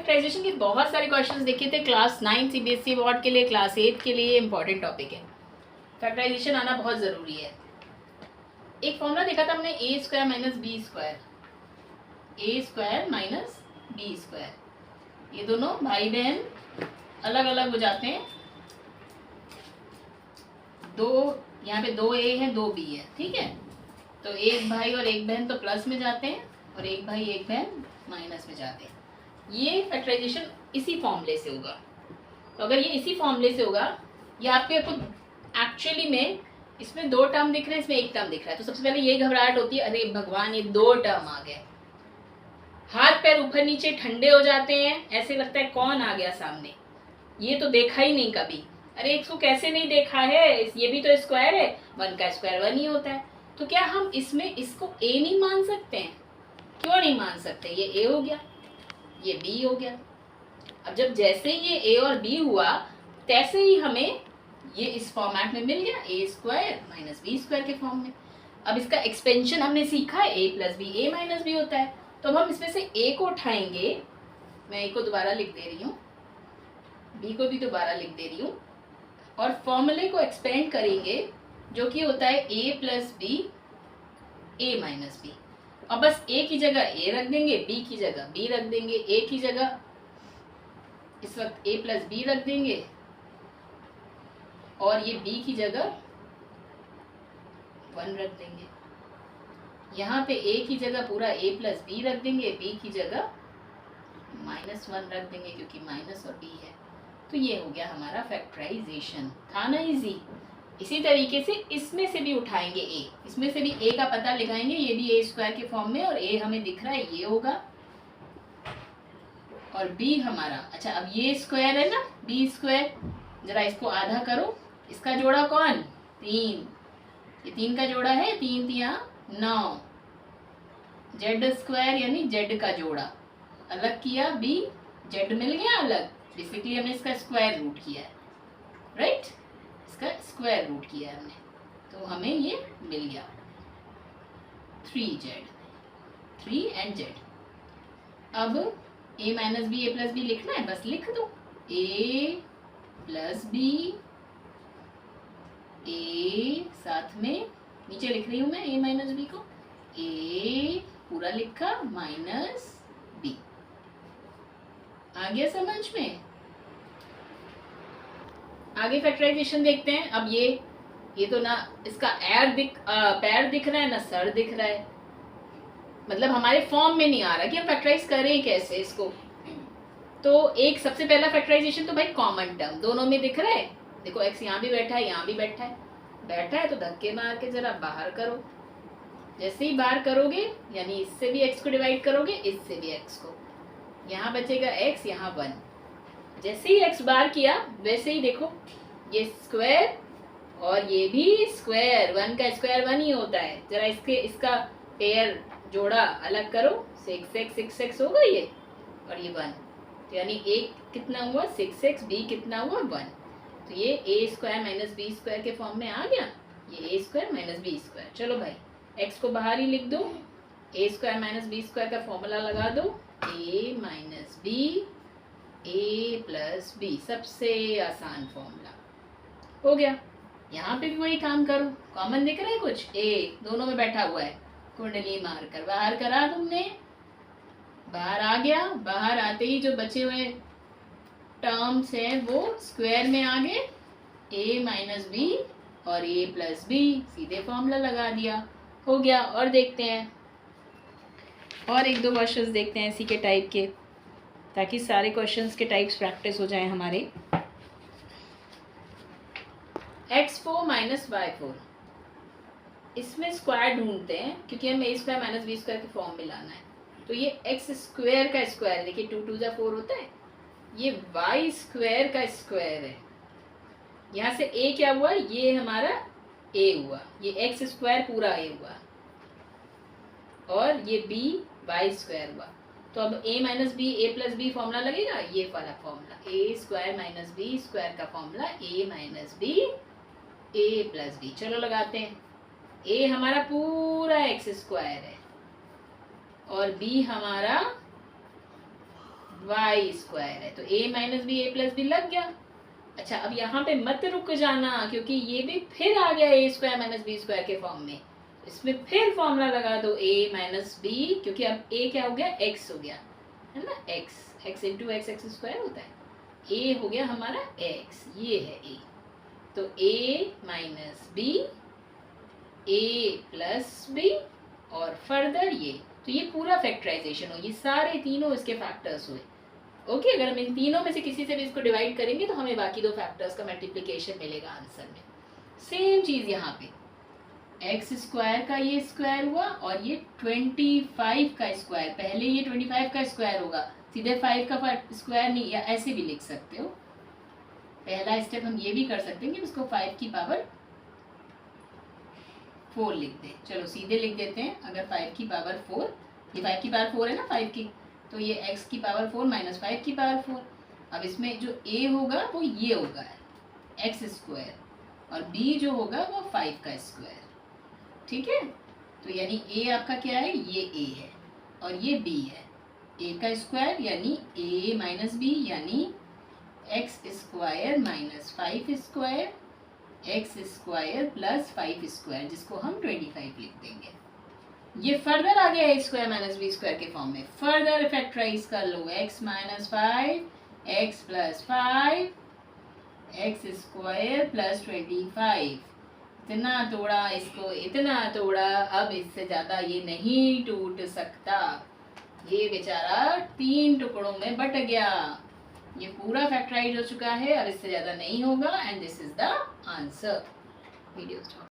Factorisation के बहुत सारे क्वेश्चंस देखे थे क्लास 9 सीबीएसई बोर्ड के लिए, क्लास 8 के लिए इंपॉर्टेंट टॉपिक है। फैक्टराइजेशन आना बहुत ज़रूरी है। एक फॉर्मूला देखा था हमने ए स्क्वायर माइनस बी स्क्वायर, ए स्क्वायर माइनस बी स्क्वायर। ये दोनों भाई बहन अलग अलग हो जाते हैं। दो यहाँ पे दो ए है दो बी है, ठीक है। तो एक भाई और एक बहन तो प्लस में जाते हैं और एक भाई एक बहन माइनस में जाते हैं। ये फैक्टराइजेशन इसी फॉर्मूले से होगा। तो अगर ये इसी फॉर्मूले से होगा, ये आपके एक्चुअली में इसमें दो टर्म दिख रहे हैं, इसमें एक टर्म दिख रहा है। तो सबसे पहले ये घबराहट होती है, अरे भगवान ये दो टर्म आ गए, हाथ पैर ऊपर नीचे ठंडे हो जाते हैं, ऐसे लगता है कौन आ गया सामने, ये तो देखा ही नहीं कभी। अरे इसको कैसे नहीं देखा है, ये भी तो स्क्वायर है, 1 का स्क्वायर 1 ही होता है। तो क्या हम इसमें इसको ए नहीं मान सकते हैं? क्यों नहीं मान सकते? ये ए हो गया, ये बी हो गया। अब जब जैसे ये ए और बी हुआ, तैसे ही हमें ये इस फॉर्मेट में मिल गया, a square minus b square के फॉर्म में। अब इसका एक्सपेंशन हमने सीखा है, ए प्लस बी ए माइनस बी होता है। तो अब हम इसमें से ए को उठाएंगे, मैं ए को दोबारा लिख दे रही हूँ, बी को भी दोबारा लिख दे रही हूँ, और फॉर्मूले को एक्सपेंड करेंगे जो कि होता है ए प्लस बी ए माइनस बी। अब बस ए की जगह ए रख देंगे, बी की जगह बी रख देंगे, ए की जगह इस वक्त ए प्लस बी रख देंगे और ये बी की जगह 1 रख देंगे। यहाँ पे ए की जगह पूरा ए प्लस बी रख देंगे, बी की जगह -1 रख देंगे क्योंकि माइनस और बी है। तो ये हो गया हमारा फैक्टराइजेशन। था ना इजी? इसी तरीके से इसमें से भी उठाएंगे ए, इसमें से भी ए का पता लगाएंगे, ये भी ए स्क्वायर के फॉर्म में, और ए हमें दिख रहा है ये होगा, और बी हमारा, अच्छा अब ये स्क्वायर है ना बी स्क्वायर, जरा इसको आधा करो, इसका जोड़ा कौन? 3, ये 3 का जोड़ा है, 3 3 9, जेड स्क्वायर यानी जेड का जोड़ा अलग किया, बी जेड मिल गया अलग, बेसिकली हमने इसका स्क्वायर रूट किया है, राइट, इसका स्क्वायर रूट किया है हमने, तो हमें ये मिल गया 3z, 3 and z। अब a minus b a plus b लिखना है, बस लिख दो, a प्लस बी, a साथ में नीचे लिख रही हूं मैं a माइनस बी को, a पूरा लिखा माइनस बी। आ गया समझ में? आगे फैक्टराइजेशन देखते हैं। अब ये तो ना इसका पैर दिख रहा है ना सर दिख रहा है, मतलब हमारे फॉर्म में नहीं आ रहा कि हम फैक्टराइज करें कैसे इसको। तो एक सबसे पहला फैक्टराइजेशन तो भाई कॉमन टर्म दोनों में दिख रहा है, देखो x यहाँ भी बैठा है यहाँ भी बैठा है, तो धक्के मार के जरा बाहर करो। जैसे ही बाहर करोगे यानी इससे भी x को डिवाइड करोगे, इससे भी x को, यहाँ बचेगा x, यहाँ 1। जैसे ही x बार किया वैसे ही देखो ये स्क्वायर और ये भी स्क्वायर, 1 का स्क्वायर 1 ही होता है। जरा इसका पेयर जोड़ा अलग करो, 6x होगा ये, और ये 1, तो यानी a कितना हुआ 6x, b कितना हुआ 1। तो ये a square minus b square के फॉर्म में आ गया, ये a square minus b square. चलो भाई x को बाहर ही लिख दो, a square minus b square का फॉर्मूला लगा दो, a minus b a plus b, सबसे आसान फॉर्मूला हो गया। यहाँ पे भी वही काम करो, कॉमन दिख रहा है कुछ, a दोनों में बैठा हुआ है, कुंडली मार कर बाहर करा तुमने, बाहर आ गया। बाहर आते ही जो बचे हुए टर्म्स हैं वो स्क्वायर में आ गए, a माइनस बी और a प्लस बी, सीधे फॉर्मूला लगा दिया, हो गया। और देखते हैं और एक दो क्वेश्चंस देखते हैं इसी के टाइप के, ताकि सारे क्वेश्चंस के टाइप्स प्रैक्टिस हो जाएं हमारे। x4 माइनस y4, इसमें स्क्वायर ढूंढते हैं क्योंकि हमें a square minus b square के फॉर्म में लाना है। तो ये x स्क्वायर का स्क्वायर, देखिए 2 2 4 होता है, ये y स्क्वायर का स्क्वायर है। यहाँ से a क्या हुआ, ये हमारा a हुआ, ये x स्क्वायर पूरा a हुआ, और ये b y स्क्वायर हुआ। तो अब a minus b a plus b formula लगेगा, ये वाला formula, a square minus b square का formula a minus b a plus b. चलो लगाते हैं, a हमारा पूरा x स्क्वायर है और b हमारा वाई स्क्वायर है, तो ए minus b a plus B लग गया। अच्छा, अब यहाँ पे मत रुक जाना, क्योंकि ये भी फिर आ गया a square minus b square के फॉर्म में। इसमें फिर फॉर्मूला लगा दो ए माइनस बी, क्योंकि अब ए क्या हो गया, एक्स हो गया, है ना, x into x x square होता है, ए हो गया हमारा एक्स, ये है ए। तो ए minus b, a plus B, और फर्दर ये, तो ये पूरा फैक्टराइजेशन हो, ये सारे तीनों इसके फैक्टर्स हुए। ओके, अगर हम इन तीनों में से किसी से भी इसको डिवाइड करेंगे तो हमें बाकी दो फैक्टर्स का मल्टीप्लिकेशन मिलेगा आंसर में। सेम चीज यहाँ पे एक्स स्क्वायर का ये स्क्वायर हुआ, और ये 25 का स्क्वायर, पहले ये 25 का स्क्वायर होगा, सीधे 5 का स्क्वायर नहीं, या ऐसे भी लिख सकते हो। पहला स्टेप हम ये भी कर सकते हैं कि इसको 5 की पावर 4 लिख दें। चलो सीधे लिख देते हैं, अगर 5 की पावर 4, ये 5 की पावर 4 है ना 5 की, तो ये x की पावर 4 माइनस 5 की पावर 4। अब इसमें जो a होगा वो ये होगा एक्स स्क्वायर, और b जो होगा वो 5 का स्क्वायर। ठीक है, तो यानी a आपका क्या है, ये a है, और ये b है, a का स्क्वायर यानी a माइनस बी, यानी x square minus 5 square, x square plus 5 square, जिसको हम 25 लिख देंगे। ये फर्दर आ गया a square minus b square के फॉर्म में, फर्दर फैक्टराइज कर लो, x minus 5 x plus 5 x square plus 25। इतना तोड़ा इसको, इतना तोड़ा, अब इससे ज्यादा ये नहीं टूट सकता, ये बेचारा 3 टुकड़ों में बट गया, ये पूरा फैक्टराइज हो चुका है, अब इससे ज्यादा नहीं होगा, and this is the answer. Video